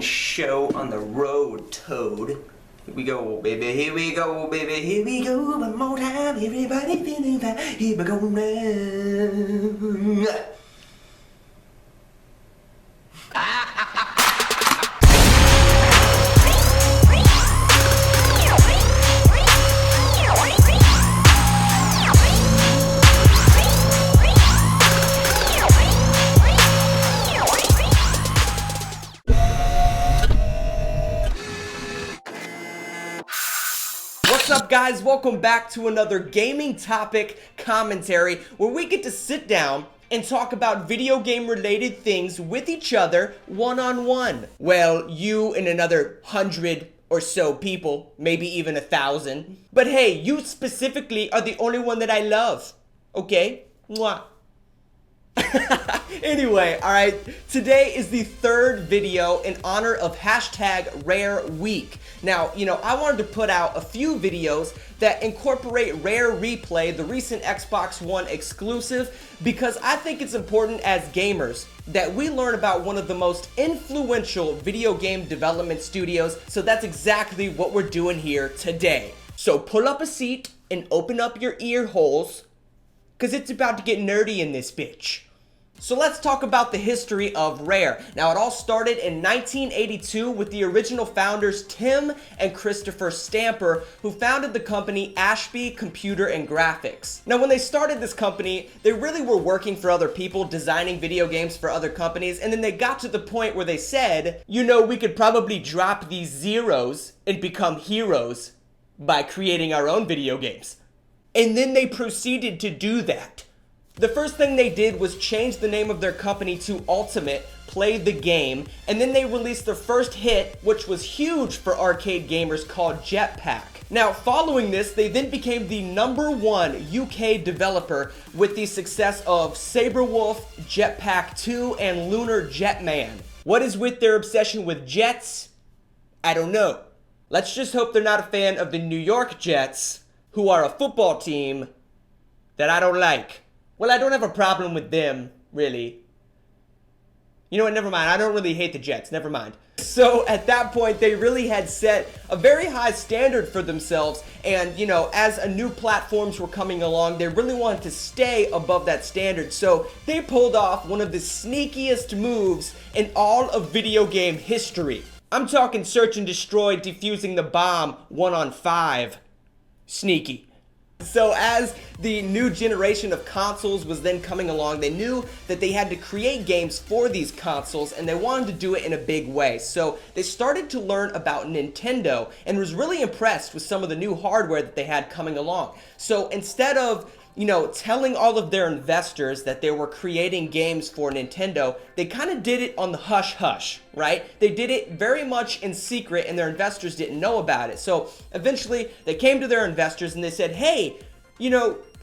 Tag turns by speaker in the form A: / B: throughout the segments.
A: show on the road, Toad. Here we go, baby, here we go, baby, here we go, one more time, everybody feeling that, here we go now.
B: What's up, guys? Welcome back to another gaming topic commentary where we get to sit down and talk about video game related things with each other one-on-one. Well, you and another 100 or so people, maybe even 1,000. But hey, you specifically are the only one that I love. Okay? Mwah. Anyway, alright, today is the third video in honor of hashtag Rare Week. Now, I wanted to put out a few videos that incorporate Rare Replay, the recent Xbox One exclusive, because I think it's important as gamers that we learn about one of the most influential video game development studios, so that's exactly what we're doing here today. So pull up a seat and open up your ear holes, because it's about to get nerdy in this bitch. So let's talk about the history of Rare. Now, it all started in 1982 with the original founders Tim and Christopher Stamper, who founded the company Ashby Computer and Graphics. Now, when they started this company, they really were working for other people, designing video games for other companies, and then they got to the point where they said, we could probably drop these zeros and become heroes by creating our own video games. And then they proceeded to do that. The first thing they did was change the name of their company to Ultimate, Play the Game, and then they released their first hit, which was huge for arcade gamers, called Jetpac. Now, following this, they then became the #1 UK developer with the success of Sabrewulf, Jetpac 2, and Lunar Jetman. What is with their obsession with jets? I don't know. Let's just hope they're not a fan of the New York Jets, who are a football team that I don't like. Well, I don't have a problem with them, really. You know what, never mind. I don't really hate the Jets, never mind. So at that point, they really had set a very high standard for themselves. And, as new platforms were coming along, they really wanted to stay above that standard. So they pulled off one of the sneakiest moves in all of video game history. I'm talking search and destroy, defusing the bomb 1-on-5. Sneaky. So as the new generation of consoles was then coming along, they knew that they had to create games for these consoles, and they wanted to do it in a big way. So they started to learn about Nintendo and was really impressed with some of the new hardware that they had coming along. So instead of telling all of their investors that they were creating games for Nintendo, they kind of did it on the hush-hush, right? They did it very much in secret, and their investors didn't know about it. So eventually, they came to their investors and they said, hey,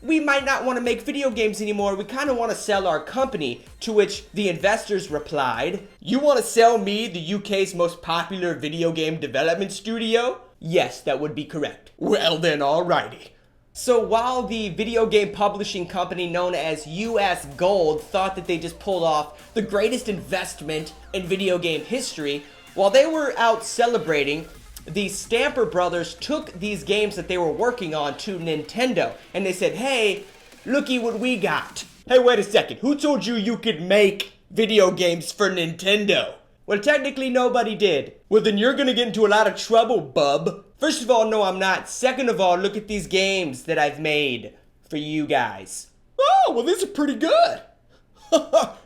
B: we might not want to make video games anymore. We kind of want to sell our company. To which the investors replied, you want to sell me, the UK's most popular video game development studio? Yes, that would be correct. Well then, alrighty. So while the video game publishing company known as US Gold thought that they just pulled off the greatest investment in video game history, while they were out celebrating, the Stamper brothers took these games that they were working on to Nintendo, and they said, hey, looky what we got. Hey, wait a second, who told you you could make video games for Nintendo? Well, technically nobody did. Well, then you're gonna get into a lot of trouble, bub. First of all, no, I'm not. Second of all, look at these games that I've made for you guys. Oh, well, these are pretty good. Well,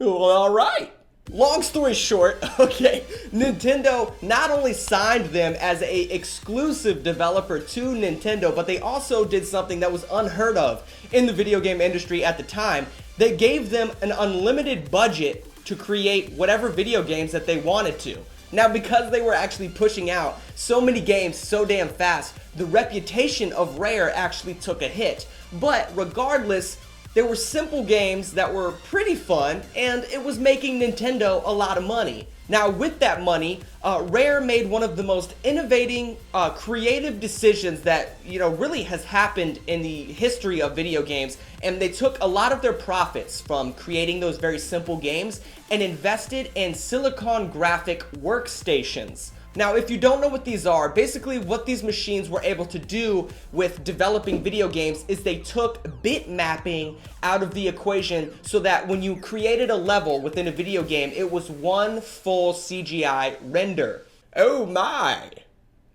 B: all right. Long story short, okay, Nintendo not only signed them as an exclusive developer to Nintendo, but they also did something that was unheard of in the video game industry at the time. They gave them an unlimited budget to create whatever video games that they wanted to. Now, because they were actually pushing out so many games so damn fast, the reputation of Rare actually took a hit. But regardless, They were simple games that were pretty fun, and it was making Nintendo a lot of money. Now, with that money, Rare made one of the most innovating, creative decisions that, really has happened in the history of video games, and they took a lot of their profits from creating those very simple games and invested in silicon graphic workstations. Now, if you don't know what these are, basically what these machines were able to do with developing video games is they took bit mapping out of the equation so that when you created a level within a video game, it was one full CGI render. Oh my!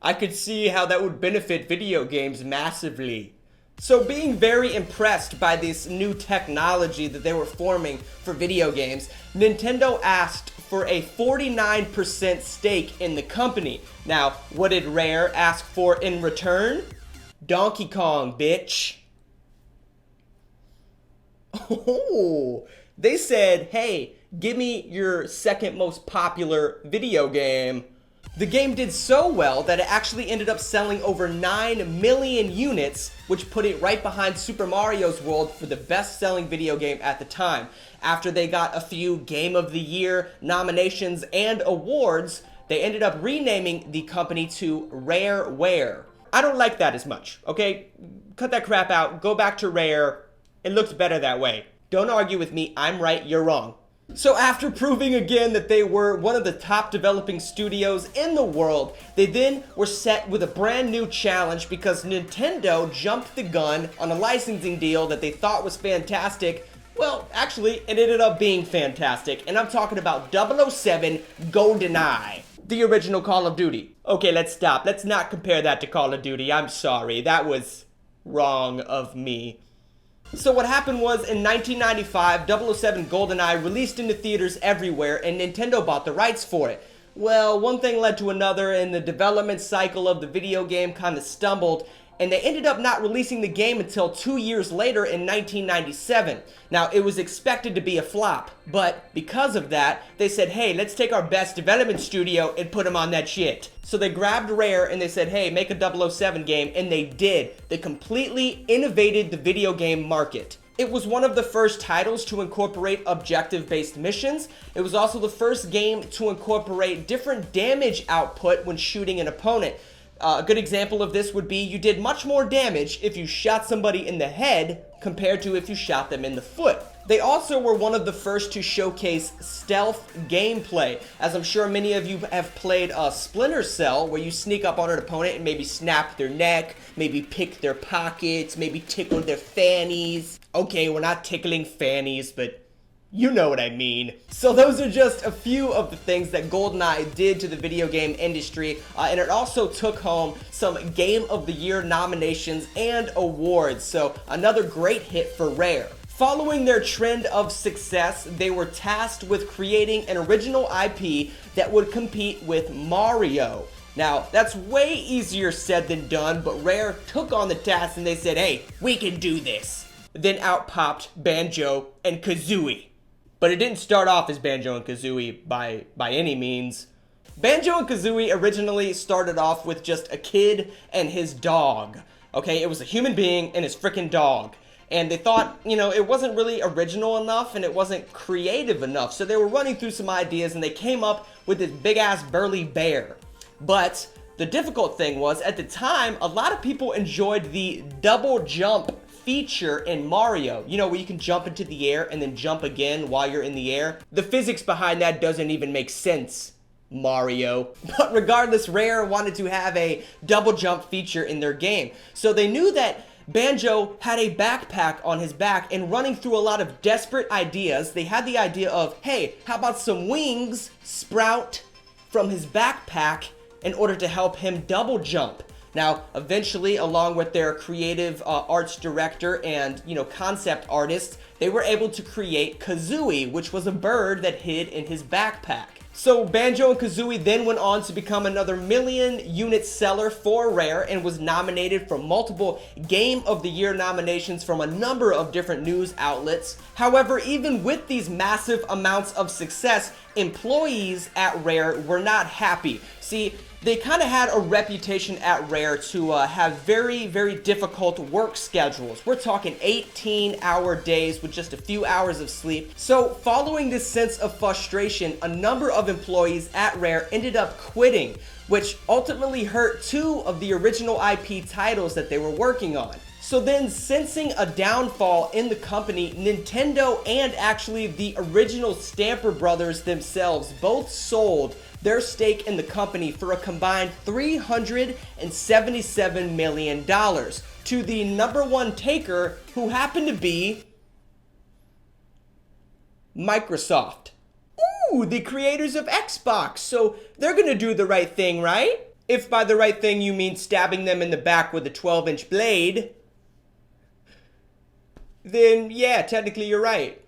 B: I could see how that would benefit video games massively. So being very impressed by this new technology that they were forming for video games, Nintendo asked for a 49% stake in the company. Now, what did Rare ask for in return? Donkey Kong, bitch. Oh, they said, hey, give me your second most popular video game. The game did so well that it actually ended up selling over 9 million units, which put it right behind Super Mario's World for the best-selling video game at the time. After they got a few Game of the Year nominations and awards, they ended up renaming the company to Rareware. I don't like that as much, okay? Cut that crap out, go back to Rare. It looks better that way. Don't argue with me, I'm right, you're wrong. So after proving again that they were one of the top developing studios in the world, they then were set with a brand new challenge because Nintendo jumped the gun on a licensing deal that they thought was fantastic. Well, actually, it ended up being fantastic, and I'm talking about 007 Goldeneye, the original Call of Duty. Okay, let's stop. Let's not compare that to Call of Duty. I'm sorry. That was wrong of me. So what happened was in 1995, 007 Goldeneye released into theaters everywhere and Nintendo bought the rights for it. Well, one thing led to another and the development cycle of the video game kind of stumbled and they ended up not releasing the game until 2 years later in 1997. Now, it was expected to be a flop, but because of that, they said, hey, let's take our best development studio and put them on that shit. So they grabbed Rare and they said, hey, make a 007 game, and they did. They completely innovated the video game market. It was one of the first titles to incorporate objective-based missions. It was also the first game to incorporate different damage output when shooting an opponent. A good example of this would be you did much more damage if you shot somebody in the head compared to if you shot them in the foot. They also were one of the first to showcase stealth gameplay, as I'm sure many of you have played Splinter Cell, where you sneak up on an opponent and maybe snap their neck, maybe pick their pockets, maybe tickle their fannies. Okay, we're not tickling fannies, but you know what I mean. So those are just a few of the things that Goldeneye did to the video game industry, and it also took home some Game of the Year nominations and awards, so another great hit for Rare. Following their trend of success, they were tasked with creating an original IP that would compete with Mario. Now, that's way easier said than done, but Rare took on the task and they said, hey, we can do this. Then out popped Banjo and Kazooie. But it didn't start off as Banjo and Kazooie by any means. Banjo and Kazooie originally started off with just a kid and his dog. Okay, it was a human being and his frickin' dog. And they thought, it wasn't really original enough and it wasn't creative enough. So they were running through some ideas and they came up with this big-ass burly bear. But the difficult thing was, at the time, a lot of people enjoyed the double jump feature in Mario, where you can jump into the air and then jump again while you're in the air. The physics behind that doesn't even make sense, Mario. But regardless, Rare wanted to have a double jump feature in their game. So they knew that Banjo had a backpack on his back, and running through a lot of desperate ideas, they had the idea of, hey, how about some wings sprout from his backpack in order to help him double jump? Now, eventually, along with their creative arts director and, concept artists, they were able to create Kazooie, which was a bird that hid in his backpack. So Banjo and Kazooie then went on to become another million-unit seller for Rare and was nominated for multiple Game of the Year nominations from a number of different news outlets. However, even with these massive amounts of success, employees at Rare were not happy. See, they kind of had a reputation at Rare to have very, very difficult work schedules. We're talking 18-hour days with just a few hours of sleep. So following this sense of frustration, a number of employees at Rare ended up quitting, which ultimately hurt 2 of the original IP titles that they were working on. So then, sensing a downfall in the company, Nintendo and actually the original Stamper Brothers themselves both sold their stake in the company for a combined $377 million to the #1 taker, who happened to be Microsoft. Ooh, the creators of Xbox. So they're gonna do the right thing, right? If by the right thing you mean stabbing them in the back with a 12-inch blade, then yeah, technically you're right.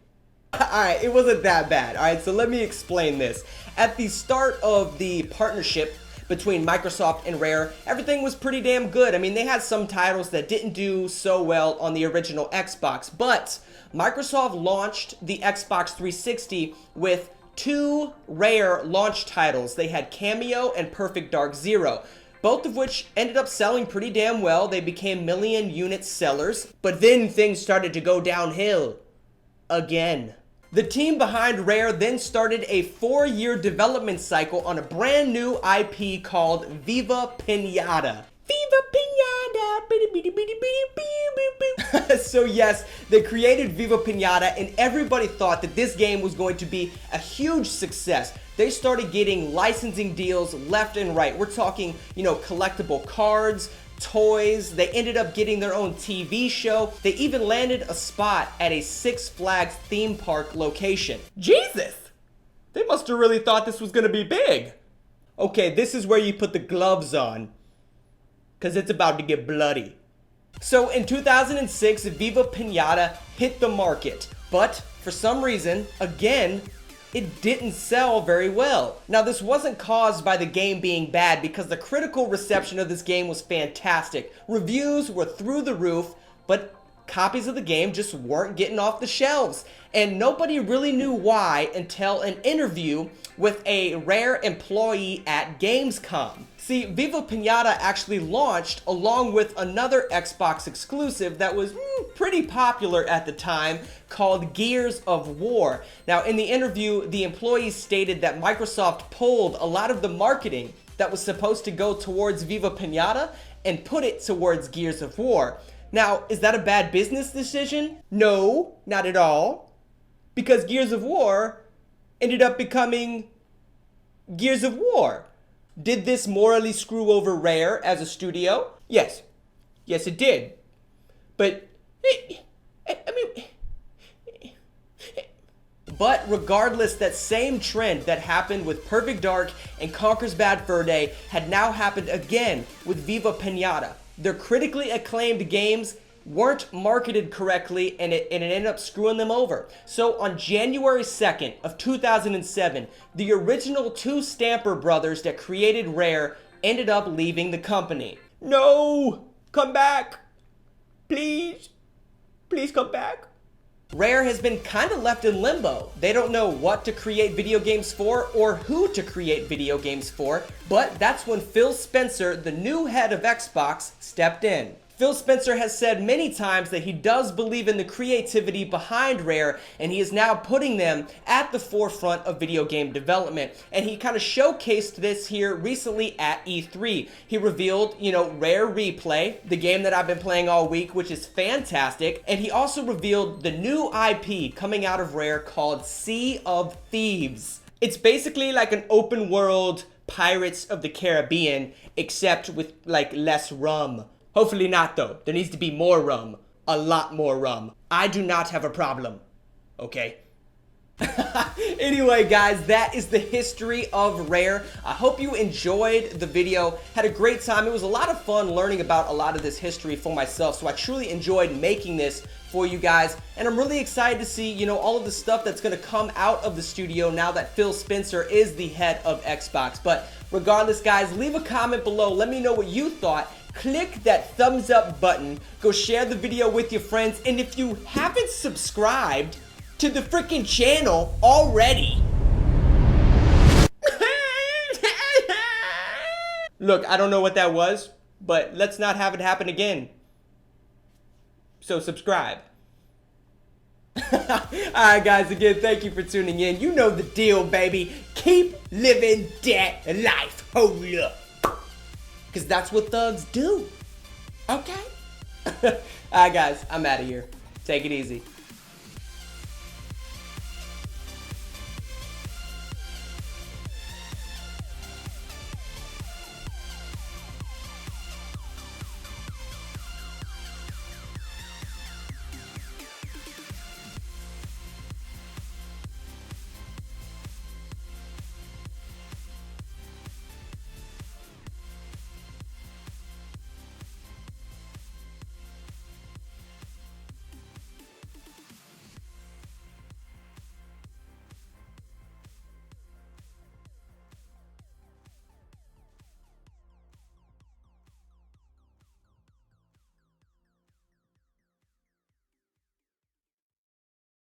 B: Alright, it wasn't that bad. Alright, so let me explain this. At the start of the partnership between Microsoft and Rare, everything was pretty damn good. I mean, they had some titles that didn't do so well on the original Xbox, but Microsoft launched the Xbox 360 with 2 Rare launch titles. They had Cameo and Perfect Dark Zero, both of which ended up selling pretty damn well. They became million-unit sellers, but then things started to go downhill again. The team behind Rare then started a 4-year development cycle on a brand new IP called Viva Piñata. Viva Piñata! So yes, they created Viva Piñata, and everybody thought that this game was going to be a huge success. They started getting licensing deals left and right. We're talking, collectible cards, toys. They ended up getting their own TV show. They even landed a spot at a Six Flags theme park location. Jesus! They must have really thought this was gonna be big. Okay, this is where you put the gloves on, because it's about to get bloody. So in 2006, Viva Piñata hit the market, but for some reason, again, it didn't sell very well. Now, this wasn't caused by the game being bad, because the critical reception of this game was fantastic. Reviews were through the roof, but copies of the game just weren't getting off the shelves. And nobody really knew why until an interview with a Rare employee at Gamescom. See, Viva Piñata actually launched along with another Xbox exclusive that was pretty popular at the time, called Gears of War. Now, in the interview, the employees stated that Microsoft pulled a lot of the marketing that was supposed to go towards Viva Piñata and put it towards Gears of War. Now, is that a bad business decision? No, not at all. Because Gears of War ended up becoming Gears of War. Did this morally screw over Rare as a studio? Yes. Yes, it did. But, But regardless, that same trend that happened with Perfect Dark and Conkers Bad Fur Day had now happened again with Viva Piñata. Their critically acclaimed games weren't marketed correctly, and it ended up screwing them over. So on January 2nd of 2007, the original 2 Stamper Brothers that created Rare ended up leaving the company. No! Come back! Please? Please come back? Rare has been kind of left in limbo. They don't know what to create video games for or who to create video games for, but that's when Phil Spencer, the new head of Xbox, stepped in. Phil Spencer has said many times that he does believe in the creativity behind Rare, and he is now putting them at the forefront of video game development. And he kind of showcased this here recently at E3. He revealed, Rare Replay, the game that I've been playing all week, which is fantastic. And he also revealed the new IP coming out of Rare called Sea of Thieves. It's basically like an open world Pirates of the Caribbean, except with less rum. Hopefully not, though. There needs to be more rum. A lot more rum. I do not have a problem. Okay? Anyway, guys, that is the history of Rare. I hope you enjoyed the video. Had a great time. It was a lot of fun learning about a lot of this history for myself, so I truly enjoyed making this for you guys. And I'm really excited to see, all of the stuff that's going to come out of the studio now that Phil Spencer is the head of Xbox. But regardless, guys, leave a comment below. Let me know what you thought. Click that thumbs up button, go share the video with your friends, and if you haven't subscribed to the freaking channel already, Look, I don't know what that was, but let's not have it happen again. So subscribe. Alright guys, again, thank you for tuning in. You know the deal, baby. Keep living that life. Hold up. Because that's what thugs do. Okay? Alright guys, I'm out of here. Take it easy.